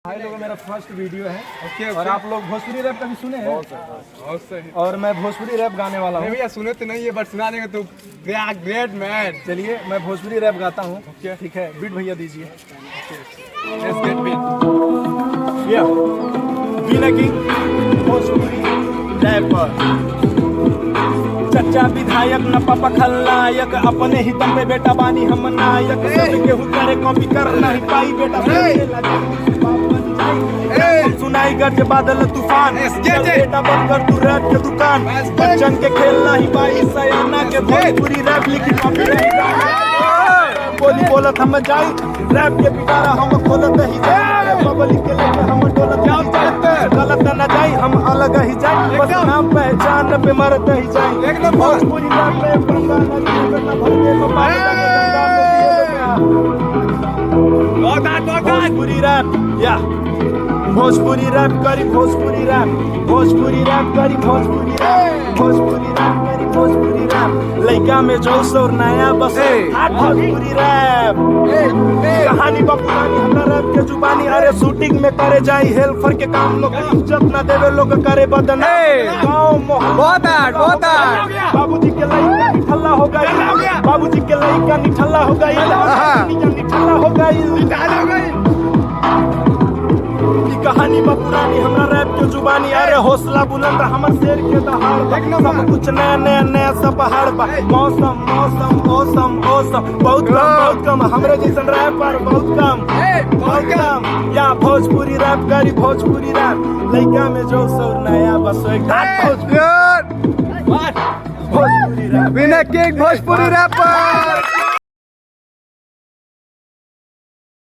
भाई लोगों मेरा फर्स्ट वीडियो है। ओके। और आप लोग भोजपुरी रैप कभी सुने हैं? बहुत सही। और मैं भोजपुरी रैप गाने वाला हूँ। भैया सुने तो नहीं है बट सुना देंगे तो ग्रेट मैन। चलिए मैं भोजपुरी रैप गाता हूँ। ओके। ठीक है, बीट भैया दीजिए। Let's get beat. या बीना किंग भोजपुरी रैपर, चच्चा विधायक न पापा खलनायक, अपने ही दम पे बेटा बानी हम नायक, सब केहू करे कॉपी कर नहीं पाई बेटा सुनाई गरज बादल तूफान, बेटा बंद कर तू रैप के दुकान, बच्चन के खेल नहीं पाई सयाना के भोजपुरी रैप लिखी कॉपी बोली बोलत हम जाई रैप के पिटारा हम खोलत ही जाई, पब्लिक के लेके हम डोलत ही जाई, गलत न जाई हम अलग ही जाई, बस नाम पहचान पे मरत ही जाई, भोजपुरी रैप में बंदा न भरते को भोजपुरी रैप या भोजपुरी रैप करी भोजपुरी रैप, भोजपुरी रैप करी भोजपुरी रैप, भोजपुरी रैप करी भोजपुरी रैप, लइका में जोश और नया बस भोजपुरी रैप, कहानी बपुरानी हमरा रैप के जुबानी, अरे शूटिंग में करे जाई हेल्पर के काम, लोग इज्जत ना देवे लोग करे बदनाम, गाँव मोहल्ला बाबूजी के लइका निठल्ला हो गई, बाबूजी के लइका निठल्ला हो गई, निठल्ला हो गई, कहानी बपुरानी हमरा रैप के जुबानी, अरे हौसला बुलंद हमर शेर के दहाड़, सब कुछ नया नया नया सब पहाड़ बा, मौसम मौसम मौसम मौसम बहुत कम हमरे जैसन रैपर बहुत कम या भोजपुरी रैप करी भोजपुरी रैप, लइका में जो सब नया बस भोजपुरी रैप, बिना किंग भोजपुरी रैपर।